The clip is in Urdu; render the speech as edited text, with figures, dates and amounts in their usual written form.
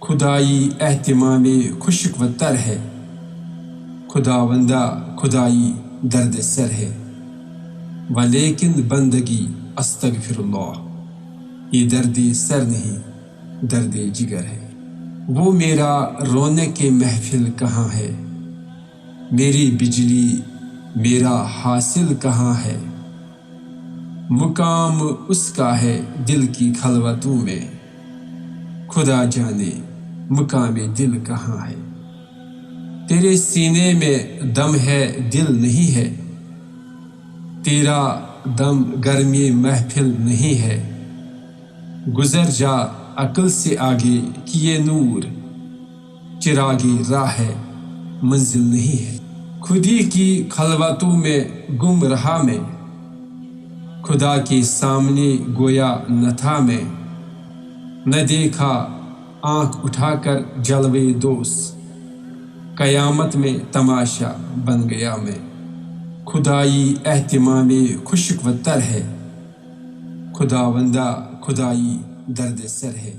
خدائی اہتمام خشک و تر ہے، خداوندہ خدائی درد سر ہے، ولیکن بندگی استغفر اللہ، یہ درد سر نہیں درد جگر ہے۔ وہ میرا رونق محفل کہاں ہے، میری بجلی میرا حاصل کہاں ہے، مقام اس کا ہے دل کی خلوتوں میں، خدا جانے مقام دل کہاں ہے۔ تیرے سینے میں دم ہے دل نہیں ہے، تیرا دم گرمی محفل نہیں ہے، گزر جا عقل سے آگے کیے نور، چراغی راہ ہے منزل نہیں ہے۔ خودی کی خلوتوں میں گم رہا میں، خدا کے سامنے گویا نہ تھا میں، نہ دیکھا آنکھ اٹھا کر جلوے دوست، قیامت میں تماشا بن گیا میں۔ خدائی اہتمام خشک و تر ہے، خداوندہ خدائی درد سر ہے۔